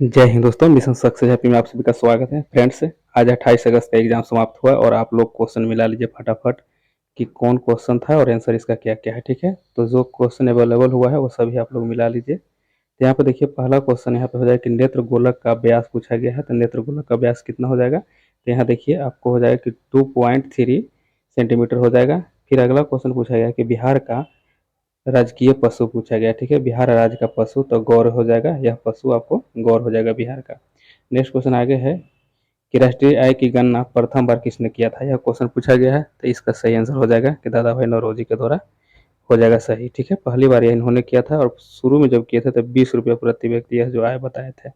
जय हिंद दोस्तों, mission success happy में आप सभी का स्वागत है। फ्रेंड्स, आज 28 अगस्त का एग्जाम समाप्त हुआ और आप लोग क्वेश्चन मिला लीजिए फटाफट कि कौन क्वेश्चन था और आंसर इसका क्या-क्या है, ठीक है? तो जो क्वेश्चन अवेलेबल हुआ है वो सभी आप लोग मिला लीजिए। तो यहाँ पे देखिए पहला क्वेश्चन यहाँ पे हो जाएगा कि नेत्र गोलक का व्यास पूछा गया है, तो नेत्र गोलक का व्यास कितना हो जाएगा? तो यहाँ देखिए आपको हो जाएगा कि 2.3 सेंटीमीटर हो जाएगा। फिर अगला क्वेश्चन पूछा गया है कि बिहार का राजकीय पशु पूछा गया, ठीक है? बिहार राज्य का पशु तो गौर हो जाएगा, यह पशु आपको गौर हो जाएगा बिहार का। नेक्स्ट क्वेश्चन आगे है कि राष्ट्रीय आय की गणना प्रथम बार किसने किया था? यह क्वेश्चन पूछा गया है, तो इसका सही आंसर हो जाएगा कि दादा भाई नौरोजी के द्वारा हो जाएगा सही, ठीक है? पहली बार यह इन्होंने किया था और शुरू में जब किए थे तब 20 रुपये प्रति व्यक्ति यह जो आय बताए थे।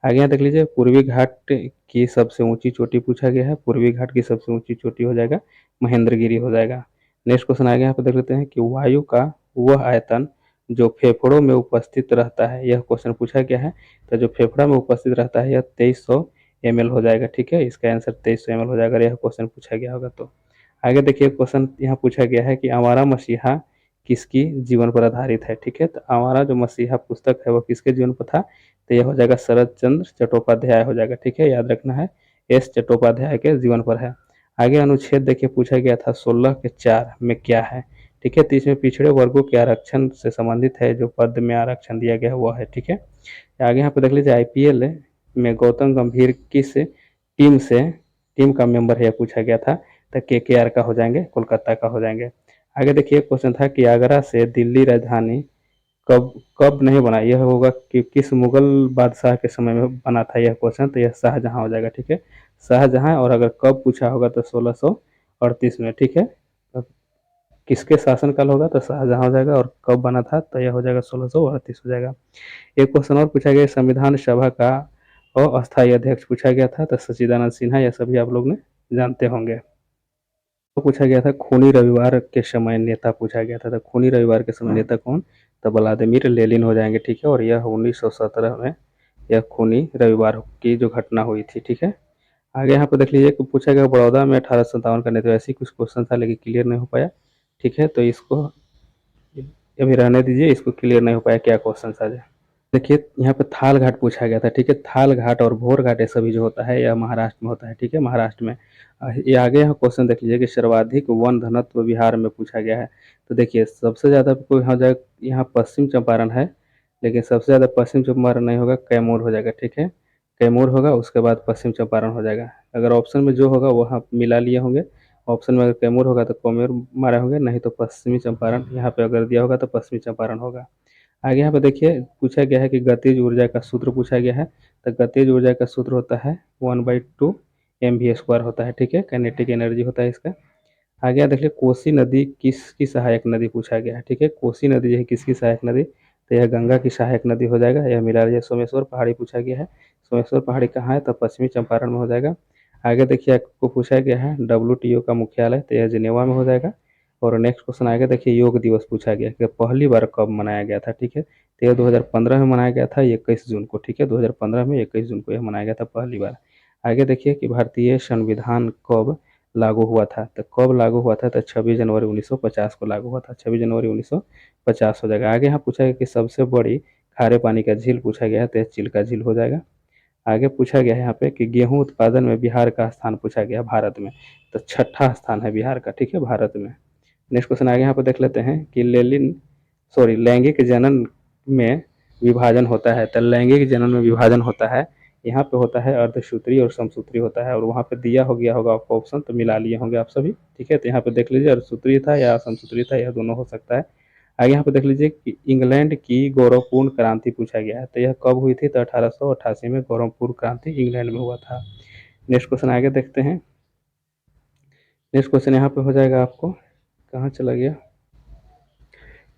आगे यहाँ देख लीजिए पूर्वी घाट की सबसे ऊंची चोटी पूछा गया है, पूर्वी घाट की सबसे ऊंची चोटी हो जाएगा महेंद्रगिरी हो जाएगा। नेक्स्ट क्वेश्चन आगे यहाँ पे देख लेते हैं कि वायु का वह आयतन जो फेफड़ों में उपस्थित रहता है, यह क्वेश्चन पूछा गया है। तो जो फेफड़ा में उपस्थित रहता है यह 2300 ml हो जाएगा, ठीक है? इसका आंसर 2300 ml हो जाएगा, यह क्वेश्चन पूछा गया होगा तो। आगे देखिए क्वेश्चन यहाँ पूछा गया है कि आवारा मसीहा किसकी जीवन पर आधारित है, ठीक है? तो आवारा जो मसीहा पुस्तक है वो किसके जीवन पर था? तो यह हो जाएगा शरद चंद्र चट्टोपाध्याय हो जाएगा, ठीक है? याद रखना है एस चट्टोपाध्याय के जीवन पर है। आगे अनुच्छेद देखिए पूछा गया था 16 के 4 में क्या है, ठीक है? तो इसमें पिछड़े वर्गों के आरक्षण से संबंधित है, जो पद में आरक्षण दिया गया है वो है, ठीक है? आगे यहाँ पे देख लीजिए आईपीएल में गौतम गंभीर किस टीम का मेंबर है, यह पूछा गया था। तो केकेआर का हो जाएंगे, कोलकाता का हो जाएंगे। आगे देखिए क्वेश्चन था कि आगरा से दिल्ली राजधानी कब कब नहीं बना? यह होगा कि किस मुगल बादशाह के समय में बना था यह क्वेश्चन? तो यह शाहजहां हो जाएगा, ठीक है? शाहजहां। और अगर कब पूछा होगा तो 1638 में, ठीक है? तो किसके शासनकाल होगा? तो शाहजहां हो जाएगा। और कब बना था? तो यह हो जाएगा 1638 हो जाएगा। एक क्वेश्चन और पूछा गया संविधान सभा का अस्थायी अध्यक्ष पूछा गया था, तो सच्चिदानंद सिन्हा, यह सभी आप लोग ने जानते होंगे। तो पूछा गया था खूनी रविवार के समय नेता पूछा गया था, तो खूनी रविवार के समय नेता कौन? तो व्लादिमीर लेनिन हो जाएंगे, ठीक है? और यह 1917 में यह खूनी रविवार की जो घटना हुई थी, ठीक है? आगे यहाँ पे देख लीजिए कि पूछा गया बड़ौदा में 1857 का नेतृत्व, ऐसी कुछ क्वेश्चन था लेकिन क्लियर नहीं हो पाया, ठीक है? तो इसको अभी रहने दीजिए, इसको क्लियर नहीं हो पाया क्या क्वेश्चन था। देखिए यहाँ पे थाल घाट पूछा गया था, ठीक है? थाल घाट और भोर घाट ये सभी जो होता है यह महाराष्ट्र में होता है, ठीक है? महाराष्ट्र में। ये आगे यहाँ क्वेश्चन देख लीजिए कि सर्वाधिक वन घनत्व बिहार में पूछा गया है। तो देखिए सबसे ज़्यादा कोई हो जाए यहाँ पश्चिम चंपारण है, लेकिन सबसे ज़्यादा पश्चिम चंपारण नहीं होगा, कैमूर हो जाएगा, ठीक है? कैमूर होगा, उसके बाद पश्चिम चंपारण हो जाएगा। अगर ऑप्शन में जो होगा वह आप मिला लिए होंगे। ऑप्शन में अगर कैमूर होगा तो कैमूर मारे होंगे, नहीं तो पश्चिमी चंपारण यहाँ पे अगर दिया होगा तो पश्चिमी चंपारण होगा। आगे यहाँ पे देखिए पूछा गया है कि गतिज ऊर्जा का सूत्र पूछा गया है। तो गतिज ऊर्जा का सूत्र होता है 1/2 mv² होता है, ठीक है? काइनेटिक एनर्जी होता है इसका। आगे यहाँ देखिए कोसी नदी किसकी सहायक नदी पूछा गया है, ठीक है? कोसी नदी जो है किसकी सहायक नदी? तो यह गंगा की सहायक नदी हो जाएगा। यह मिला लीजिए। सोमेश्वर पहाड़ी पूछा गया है, सोमेश्वर पहाड़ी कहाँ है? तो पश्चिमी चंपारण में हो जाएगा। आगे देखिए आपको पूछा गया है डब्ल्यूटीओ का मुख्यालय, तो यह जिनेवा में हो जाएगा। और नेक्स्ट क्वेश्चन आगे देखिए योग दिवस पूछा गया कि पहली बार कब मनाया गया था, ठीक है? तो यह 2015 में मनाया गया था 21 जून को, ठीक है? 2015 में 21 जून को यह मनाया गया था पहली बार। आगे देखिए कि भारतीय संविधान कब लागू हुआ था? तो कब लागू हुआ था? तो 26 जनवरी 1950 को लागू हुआ था, 26 जनवरी 1950 हो जाएगा। आगे यहाँ पूछा गया कि सबसे बड़ी खारे पानी का झील पूछा गया है, तो यह चिल्का झील हो जाएगा। आगे पूछा गया है यहाँ पे कि गेहूं उत्पादन में बिहार का स्थान पूछा गया भारत में, तो छठा स्थान है बिहार का, ठीक है? भारत में। नेक्स्ट क्वेश्चन आगे यहाँ पे देख लेते हैं कि लैंगिक जनन में विभाजन होता है, तो लैंगिक जनन में विभाजन होता है, यहाँ पे होता है अर्धसूत्री और समसूत्री होता है। और वहाँ पे दिया हो गया होगा आपको ऑप्शन, तो मिला लिए होंगे आप सभी, ठीक है? तो यहाँ पे देख लीजिए अर्धसूत्री था या समसूत्री था, यह दोनों हो सकता है। आगे यहाँ पे देख लीजिए कि इंग्लैंड की गौरवपूर्ण क्रांति पूछा गया है, तो यह कब हुई थी? तो 1888 में गौरवपूर्ण क्रांति इंग्लैंड में हुआ था। नेक्स्ट क्वेश्चन आगे देखते हैं। नेक्स्ट क्वेश्चन यहाँ पे हो जाएगा आपको, कहाँ चला गया?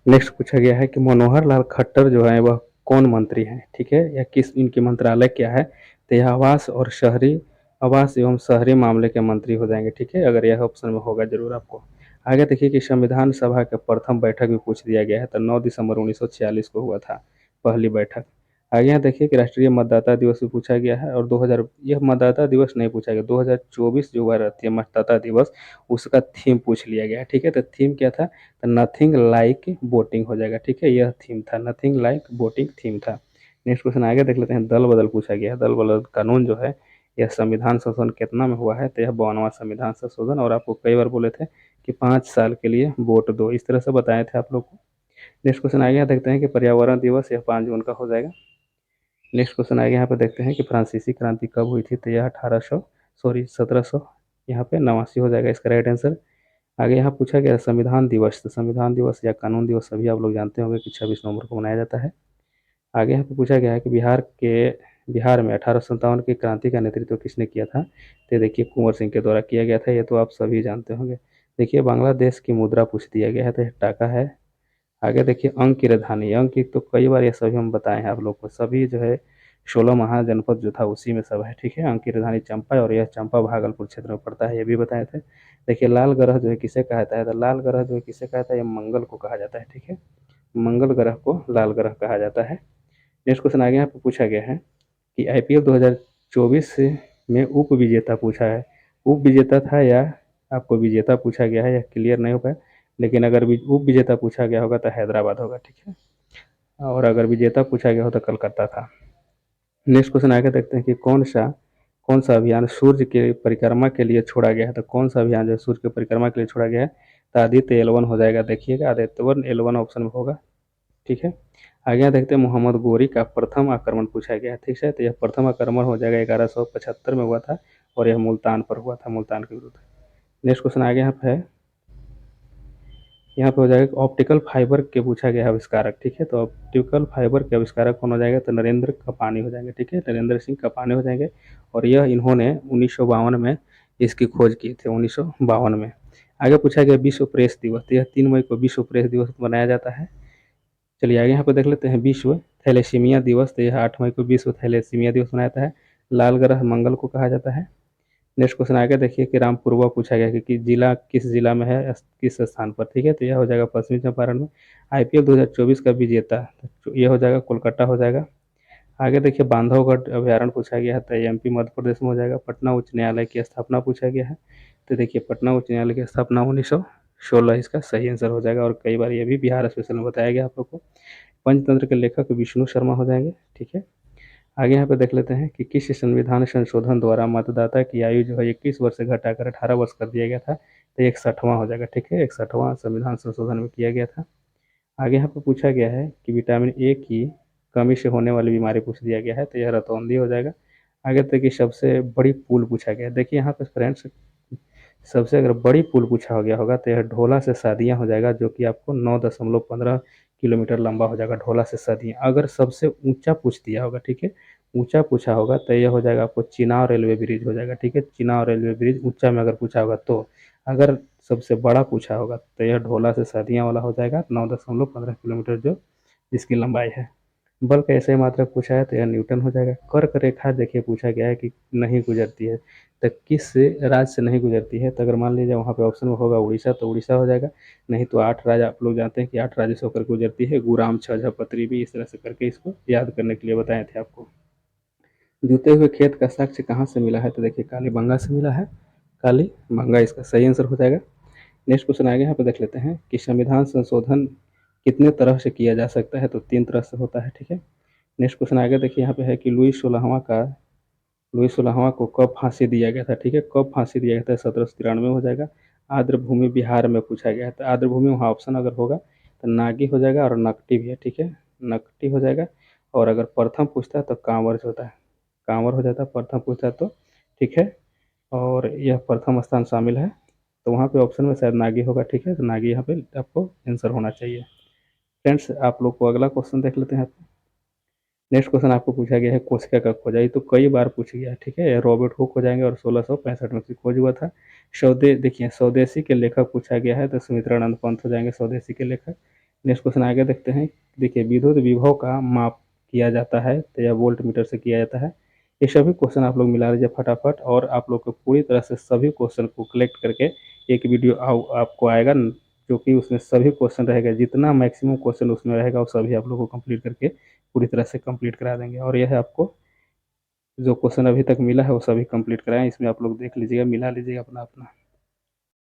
नेक्स्ट पूछा गया है कि मनोहर लाल खट्टर जो है वह कौन मंत्री हैं, ठीक है? या किस इनकी मंत्रालय क्या है? तो यह आवास एवं शहरी मामले के मंत्री हो जाएंगे, ठीक है? अगर यह ऑप्शन में होगा जरूर आपको। आगे देखिए कि संविधान सभा का प्रथम बैठक भी पूछ दिया गया है, तो 9 दिसंबर 1946 को हुआ था पहली बैठक। आगे यहाँ देखिए कि राष्ट्रीय मतदाता दिवस भी पूछा गया है। और 2000 यह मतदाता दिवस नहीं पूछा गया, 2024 जो हुआ राष्ट्रीय मतदाता दिवस उसका थीम पूछ लिया गया है, ठीक है? तो थीम क्या था? तो नथिंग लाइक बोटिंग हो जाएगा, ठीक है? यह थीम था, नथिंग लाइक बोटिंग थीम था। नेक्स्ट क्वेश्चन आगे देख लेते हैं। दल बदल पूछा गया है। दल बदल कानून जो है यह संविधान संशोधन कितना में हुआ है, तो यह 52वां संविधान संशोधन, और आपको कई बार बोले थे कि 5 साल के लिए वोट दो, इस तरह से बताए थे आप लोग को। नेक्स्ट क्वेश्चन आगे यहाँ देखते हैं कि पर्यावरण दिवस यह 5 जून का हो जाएगा। नेक्स्ट क्वेश्चन आगे यहाँ पे देखते हैं कि फ्रांसीसी क्रांति कब हुई थी, तो यह 1700 यहाँ पे 89 हो जाएगा इसका राइट आंसर। आगे यहाँ पूछा गया संविधान दिवस, तो संविधान दिवस या कानून दिवस सभी आप लोग जानते होंगे कि 26 नवंबर को मनाया जाता है। आगे यहाँ पे पूछा गया है कि बिहार में 1857 की क्रांति का नेतृत्व किसने किया था, तो देखिए कुंवर सिंह के द्वारा किया गया था, ये तो आप सभी जानते होंगे। देखिए बांग्लादेश की मुद्रा पूछ दिया गया है, तो यह टाका है। आगे देखिए अंक की राजधानी, अंक की तो कई बार ये सभी हम बताए हैं आप लोग को, सभी जो है 16 महाजनपद जो था उसी में सब है, ठीक है। अंक की राजधानी चंपा है और यह चंपा भागलपुर क्षेत्र में पड़ता है, ये भी बताए थे। देखिए लाल ग्रह जो है किसे कहा जाता है, तो लाल ग्रह जो है किसे कहा जाता है, ये मंगल को कहा जाता है, ठीक है। मंगल ग्रह को लाल ग्रह कहा जाता है। नेक्स्ट क्वेश्चन आगे यहाँ पे पूछा गया है कि आईपीएल 2024 में उप विजेता पूछा है। उप विजेता था या आपको विजेता पूछा गया है, यह क्लियर नहीं हो पाया, लेकिन अगर उप विजेता पूछा गया होगा तो हैदराबाद होगा, ठीक है, और अगर विजेता पूछा गया हो तो कलकत्ता था। नेक्स्ट क्वेश्चन आगे देखते हैं कि कौन सा अभियान सूर्य के परिक्रमा के लिए छोड़ा गया है, तो कौन सा अभियान जो है सूर्य के परिक्रमा के लिए छोड़ा गया है, तो आदित्य L1 हो जाएगा। देखिएगा आदित्य L1 ऑप्शन में होगा, ठीक है। आगे यहाँ देखते हैं मोहम्मद गोरी का प्रथम आक्रमण पूछा गया है, ठीक है, तो यह प्रथम आक्रमण हो जाएगा 1175 में हुआ था और यह मुल्तान पर हुआ था, मुल्तान के विरुद्ध। नेक्स्ट क्वेश्चन आगे यहाँ पे है, यहाँ पे हो जाएगा ऑप्टिकल फाइबर के पूछा गया है आविष्कारक, ठीक है, तो ऑप्टिकल फाइबर के आविष्कारक कौन हो जाएगा, तो नरेंद्र कपानी हो जाएंगे, ठीक है, नरेंद्र सिंह कपानी हो जाएंगे। और यह इन्होंने 1952 में इसकी खोज की थी, 1952 में। आगे पूछा गया विश्व प्रेस दिवस, तो यह 3 मई को विश्व प्रेस दिवस मनाया जाता है। चलिए आगे यहाँ पे देख लेते हैं विश्व थैलेसीमिया दिवस, तो यह 8 मई को विश्व थैलेसीमिया दिवस मनाया जाता है। लाल ग्रह मंगल को कहा जाता है। नेक्स्ट क्वेश्चन आगे देखिए कि रामपुरवा पूछा गया कि जिला किस जिला में है, किस स्थान पर, ठीक है, तो यह हो जाएगा पश्चिमी चंपारण में। आईपीएल 2024 का विजेता तो यह हो जाएगा कोलकाता हो जाएगा। आगे देखिए बांधवगढ़ अभ्यारण्य पूछा गया है, तो एमपी मध्य प्रदेश में हो जाएगा। पटना उच्च न्यायालय की स्थापना पूछा गया है, तो देखिए पटना उच्च न्यायालय की स्थापना 1916 इसका सही आंसर हो जाएगा, और कई बार ये भी बिहार स्पेशल में बताया गया आप लोग को। पंचतंत्र के लेखक विष्णु शर्मा हो जाएंगे, ठीक है। आगे यहाँ पे देख लेते हैं कि किस संविधान संशोधन द्वारा मतदाता की आयु जो है 21 वर्ष से घटाकर 18 वर्ष कर दिया गया था, तो 61वां हो जाएगा, ठीक है, 61वां संविधान संशोधन में किया गया था। आगे यहाँ पे पूछा गया है कि विटामिन ए की कमी से होने वाली बीमारी पूछ दिया गया है, तो यह रतौंधी हो जाएगा। आगे तक की सबसे बड़ी पुल पूछा गया है। देखिए यहाँ पे फ्रेंड्स सबसे अगर बड़ी पुल पूछा हो गया होगा तो यह ढोला से सादियाँ हो जाएगा, जो कि आपको 9.15 किलोमीटर लंबा हो जाएगा, ढोला से सादियाँ। अगर सबसे ऊंचा पूछ दिया होगा, ठीक है, ऊंचा पूछा होगा तो यह हो जाएगा आपको चिनाव रेलवे ब्रिज हो जाएगा, ठीक है, चिनाव रेलवे ब्रिज ऊंचा में अगर पूछा होगा तो। अगर सबसे बड़ा पूछा होगा तो यह ढोला से सादियाँ वाला हो जाएगा, 9.15 किलोमीटर जो जिसकी लंबाई है। बल का ऐसे मात्रक पूछा है तो यह न्यूटन हो जाएगा। कर्क रेखा देखिए पूछा गया है कि नहीं गुजरती है, तो किस राज्य से नहीं गुजरती है, तो अगर मान लीजिए वहाँ पे ऑप्शन में होगा उड़ीसा, तो उड़ीसा हो जाएगा। नहीं तो 8 राज्य आप लोग जानते हैं कि 8 राज्य से होकर गुजरती है, गुराम छज्जा पत्री भी, इस तरह से करके इसको याद करने के लिए बताए थे आपको। जूते हुए खेत का साक्ष्य कहाँ से मिला है, तो देखिए कालीबंगा से मिला है, कालीबंगा इसका सही आंसर हो जाएगा। नेक्स्ट क्वेश्चन आगे यहाँ पे देख लेते हैं कि संविधान संशोधन कितने तरह से किया जा सकता है, तो 3 तरह से होता है, ठीक है। नेक्स्ट क्वेश्चन आगे देखिए यहाँ पे है कि लुई 16वां को कब फांसी दिया गया था, ठीक है, कब फांसी दिया गया था, 1793 हो जाएगा। आर्द्र भूमि बिहार में पूछा गया है, तो आर्द्र भूमि वहाँ ऑप्शन अगर होगा तो नागी हो जाएगा और नकटी भी है, ठीक है, नकटी हो जाएगा। और अगर प्रथम पूछता है तो कांवर होता है, कांवर हो जाता है प्रथम पूछता है तो, ठीक है, और यह प्रथम स्थान शामिल है, तो वहाँ पे ऑप्शन में शायद नागी होगा, ठीक है, तो नागी यहाँ पे आपको आंसर होना चाहिए। फ्रेंड्स आप लोग को अगला क्वेश्चन देख लेते हैं। नेक्स्ट क्वेश्चन आपको पूछा गया है कोशिका का खोजा, ये तो कई बार पूछ गया है, ठीक है, रॉबर्ट हुक हो जाएंगे और 1665 में इसकी खोज हुआ था। देखिए स्वदेशी के लेखक पूछा गया है, तो सुमित्रानंद पंत हो जाएंगे स्वदेशी के लेखक। नेक्स्ट क्वेश्चन आगे देखते हैं। देखिए विद्युत विभव का माप किया जाता है, तो यह वोल्ट मीटर से किया जाता है। ये सभी क्वेश्चन आप लोग मिला लीजिए फटाफट, और आप लोग को पूरी तरह से सभी क्वेश्चन को कलेक्ट करके एक वीडियो आपको आएगा, जो कि उसमें सभी क्वेश्चन रहेगा, जितना मैक्सिमम क्वेश्चन उसमें रहेगा वो सभी आप लोग को कंप्लीट करके पूरी तरह से कंप्लीट करा देंगे। और यह है आपको जो क्वेश्चन अभी तक मिला है वो सभी कंप्लीट कराएं, इसमें आप लोग देख लीजिएगा, मिला लीजिएगा अपना अपना।